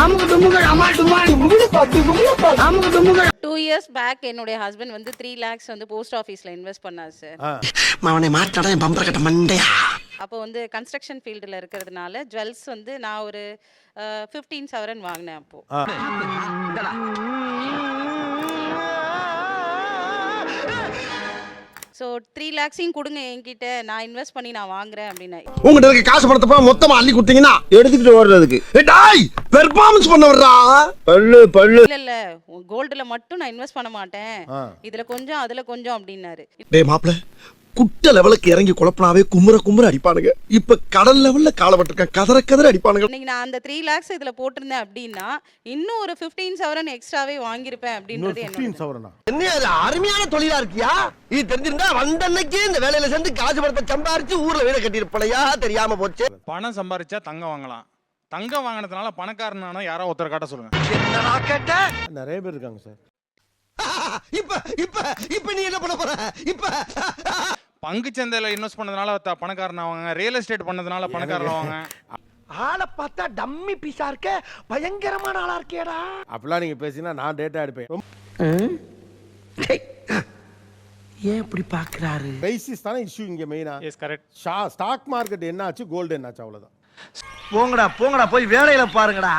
2 years back என்னுடைய husband வந்து 3 lakhs வந்து போஸ்ட் ஆஃபீஸ்ல இன்வெஸ்ட் பண்ணாரு சார். அவனை மாட்டாடா என் பம்பர கட்ட மண்டையா. அப்போ வந்து கன்ஸ்ட்ரக்ஷன் ஃபீல்டில் இருக்கிறதுனால ஜுவல்ஸ் வந்து நான் ஒரு 15 சவரன் வாங்கினேன் அப்போ. ஸோ 3 lakhஸையும் கொடுங்க என்கிட்ட, நான் இன்வெஸ்ட் பண்ணி நான் வாங்குறேன் அப்படின்னு. உங்ககிட்ட இருக்க காசு பணத்தை மொத்தமா அள்ளி கொடுத்தீங்கன்னா எடுத்துக்கிட்டு ஓடுறதுக்கு பெர்ஃபார்மன்ஸ் பண்ண வர்றா. பல்லு இல்ல கோல்டுல மட்டும் நான் இன்வெஸ்ட் பண்ண மாட்டேன், இதுல கொஞ்சம் அதுல கொஞ்சம் அப்படின்னாரு. டேய் மாப்ள, குட்ட லெவலுக்கு இறங்கி குழப்பனாவே குமுற அடிப்பானுங்க. இப்ப கடல் லெவல்ல காலப்பட்டிருக்க கதற அடிப்பானுங்க. இன்னைக்கு நான் அந்த 3 lakhs இதுல போட்டிருந்தேன் அப்படின்னா இன்னும் ஒரு 15 சவரன் எக்ஸ்ட்ராவே வாங்கியிருப்பேன் அப்படின்றது என்னோட. என்ன அது அருமையான தொழிலா இருக்கியா? இது தெரிஞ்சிருந்தா வந்த அன்னைக்கே இந்த வேலையில சேர்ந்து காசு பணத்தை சம்பாரிச்சு ஊர்ல வீட கட்டியிருப்பலையா, தெரியாம போச்சு. பணம் சம்பாரிச்சா தங்கம் வாங்கலாம், தங்கம் வாங்கினதுனால பணக்காரனான யாரோ ஒருத்தர் காட்ட சொல்லுங்க. என்னடா கேட்ட? நிறைய பேர் இருக்காங்க சார். இப்ப நீ என்ன பண்ண போற? இப்ப பங்கு சந்தையில இன்வெஸ்ட் பண்ணதுனால பணக்காரன் ஆவாங்க, ரியல் எஸ்டேட் பண்ணதுனால பணக்காரன் ஆவாங்க. ஆளை பார்த்தா டம்மி பீஸா இருக்க, பயங்கரமான ஆளா இருக்கேடா. அப்படிலாம் நீங்க பேசினா நான் டேட்டா எடுப்பேன். ஏன் இப்படி பாக்குறாரு? கிரைசிஸ் தானே இஷ்யூ இங்க மெயினா. Yes correct. ஸ்டாக் மார்க்கெட் என்ன ஆச்சு, கோல்டு என்ன ஆச்சு, அவ்வளவுதான். போங்கடா போய் வேலையில பாருங்கடா.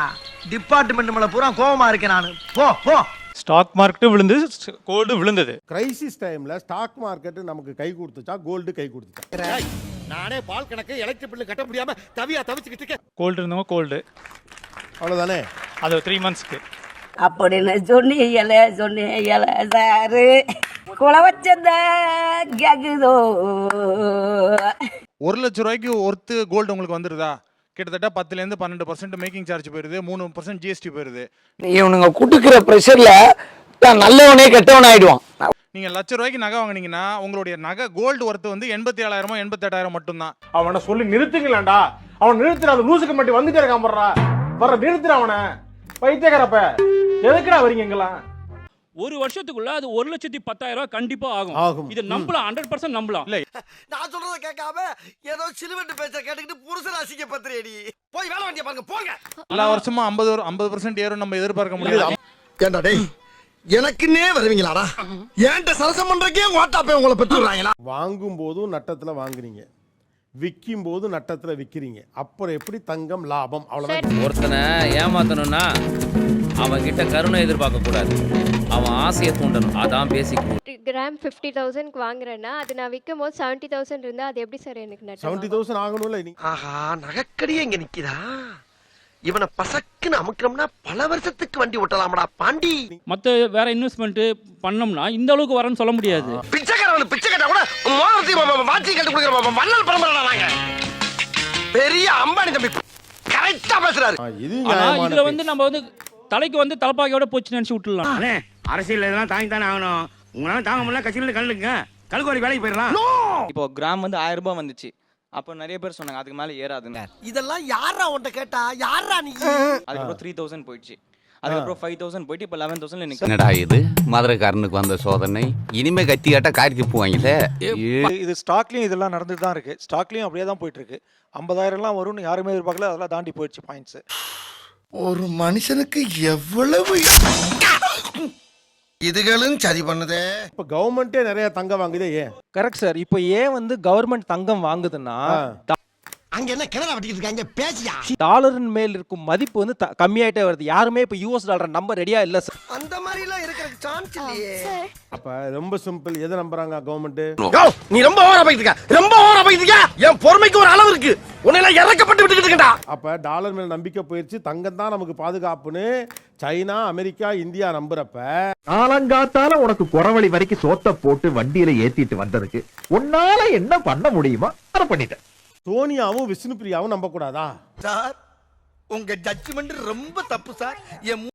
டிபார்ட்மெண்ட் மேல பூரா கோவமா இருக்கேன் நானு. போ. ஸ்டாக் மார்க்கெட் விழுந்தது, கோல்டு விழுந்தது. கிரைசிஸ் டைம்ல ஸ்டாக் மார்க்கெட் நமக்கு கை கொடுத்துச்சா, கோல்டு கை கொடுத்துச்சா? நானே பால் கணக்கு எலக்ட்ரிக் பில் கட்ட முடியாம தவிச்சுக்கிட்டு இருக்கேன். கோல்டு இருந்தவங்க கோல்டு அவ்வளவுதானே. அது 3 monthsக்கு அப்படின்னு சொன்னீங்களே சாரு குல வச்சத கேக்குதோ. 1 லட்சம் ரூபாய்க்கு ஒர்த்து கோல்டு உங்களுக்கு வந்துருதா? கிட்டத்தட்ட 10% 12% மேக்கிங் சார்ஜ் போயிருது, 3% ஜிஎஸ்டி போயிருது. இவனுங்க குடுக்கிற பிரஷர்ல நல்லவனே கெட்டவன் ஆயிடுவான். நீங்க லட்ச ரூபாய்க்கு நகை வாங்கினீங்கன்னா உங்களுடைய நகை கோல்டு ஒர்த்து வந்து 87,000 88,000 மட்டும்தான். அவனை சொல்லி நிறுத்துங்களேன்டா. அவன் நிறுத்துற அந்த லூசுக்கு மட்டும் வந்துட்டே இருக்கான் போடுறா. வர நிறுத்துற அவனை. பைத்தியக்காரப்ப எதுக்குடா வரீங்க எங்கெல்லாம்? ஒரு வருஷத்துக்குள்ள அது 1,10,000 கண்டிப்பா ஆகும். இது நம்பலாம், 100% நம்பலாம். இல்ல நான் சொல்றத கேட்காம ஏதோ சிலுவெட்டு பேச்ச கேட்டுக்கிட்டு புருஷன் அசிங்க பத்திரேடி. போய் வேலை வண்டிய பாருங்க போங்க. எல்லா வருஷமும் 50% ஏறும் நம்ம எதிர்பார்க்க முடியாது. ஏண்டா டேய், எனக்குன்னே வருவீங்களாடா? ஏன்ட்ட சரசம் பண்றக்கே வாட்டாப்பே உங்களை பெற்றுறாங்களா? வாங்கும் போதும் நட்டத்துல வாங்குறீங்க, விற்கும் போது நட்டத்துல விக்கிறீங்க. அப்புறம் எப்படி தங்கம் லாபம்? அவ்வளவுதான். ஒருத்தனை ஏமாத்தணும்னா அவன் கிட்ட கருணை எதிர்பார்க்க கூடாது, அவன் ஆசையை தூண்டணும். அதான் பேசிக். கிராம் 50,000 வாங்குறேன்னா அது நான் விற்கும் போது 70,000 இருந்தா அது எப்படி சார் எனக்கு நட்டம்? 70,000 ஆகணும்ல. ஆஹா, நகைக்கடியே இங்க நிக்கிறா. இவனை பசக்குன்னு அமுக்கணும்னா பல வருஷத்துக்கு வண்டி ஓட்டலாமடா பாண்டி. மத்த வேற இன்வெஸ்ட்மெண்ட் பண்ணோம்னா இந்த அளவுக்கு வரன்னு சொல்ல முடியாது. பிச்சைக்காரன் பிச்சை கேட்டா கூட மோதிரத்தை வாட்சி கட்டு கொடுக்குற வள்ளல் பரம்பரை நாங்க. பெரிய அம்பானி தம்பி கரெக்டா பேசுறாரு. இதுல வந்து நம்ம வந்து தலைக்கு வந்து தலப்பாக்கையோட போச்சு நினைச்சு விட்டுலாம். அரசியல் இதெல்லாம் தாங்கி தானே ஆகணும். உங்களால தாங்க முடியல, கட்சியில கல்லுங்க கல்குவாரி வேலைக்கு போயிடலாம். இப்போ கிராம் வந்து 1000 ரூபாய் வந்துச்சு, அப்போ நிறைய பேர் சொன்னாங்க அதுக்கு மேல ஏறாதுன்னு. இதெல்லாம் யாரா உன்ட்ட கேட்டா? யாரா நீ? அதுக்கப்புறம் 3000 போயிடுச்சு, அதுக்கப்புறம் 5000 போயிட்டு இப்போ 11,000 நினைக்கிறேன். என்னடா இது மதுரைக்காரனுக்கு வந்த சோதனை? இனிமே கத்தி காட்டா காரிக்கு போவாங்களே. இது ஸ்டாக்லயும் இதெல்லாம் நடந்துட்டு தான் இருக்கு. ஸ்டாக்லயும் அப்படியே தான் போயிட்டு இருக்கு. 50,000 வரும்னு யாருமே எதிர்பார்க்கல, அதெல்லாம் தாண்டி போயிடுச்சு பாயிண்ட்ஸ். ஒரு மனுஷனுக்கு எவ்வளவு இதுகளும் சரி பண்ணுதே. இப்ப கவர்மெண்டே நிறைய தங்கம் வாங்குதே, ஏன்? Correct sir. இப்போ ஏன் வந்து கவர்மெண்ட் தங்கம் வாங்குதுன்னா அங்க என்ன கிணறு வெட்டிட்டு இருக்காங்க பேசியா? டாலரின் மேல் இருக்கும் மதிப்பு வந்து கம்மியாயிட்டே வருது. யாருமே இப்போ US டாலர் நம்ப ரெடியா இல்ல சார். அந்த மாதிரி எல்லாம் இருக்கிற சான்ஸ் இல்லையே. அப்ப ரொம்ப சிம்பிள். எதை நம்புறாங்க கவர்மெண்ட்? நீ ரொம்ப ஓவரா போயிட்டு இருக்க, ரொம்ப ஓவரா போயிட்டு இருக்க. என் பொறுமைக்கு ஒரு அளவு இருக்கு. உன்னையெல்லாம் இறக்கப்பட்டு விட்டுக்கிட்டு இருக்கடா. அப்ப டாலர் மேல நம்பிக்கை போயிருச்சு, தங்கம் தான் நமக்கு பாதுகாப்புன்னு சைனா, அமெரிக்கா, இந்தியா நம்புறப்ப காலங்காத்தால உனக்கு குறவழி வரைக்கும் சோத்த போட்டு வண்டியில ஏத்திட்டு வந்ததுக்கு உன்னால என்ன பண்ண முடியுமா அதை பண்ணிட்டேன். சோனியாவும் விஷ்ணுபிரியாவும் நம்ப கூடாதா? சார், உங்க ஜட்ஜ்மெண்ட் ரொம்ப தப்பு சார். என்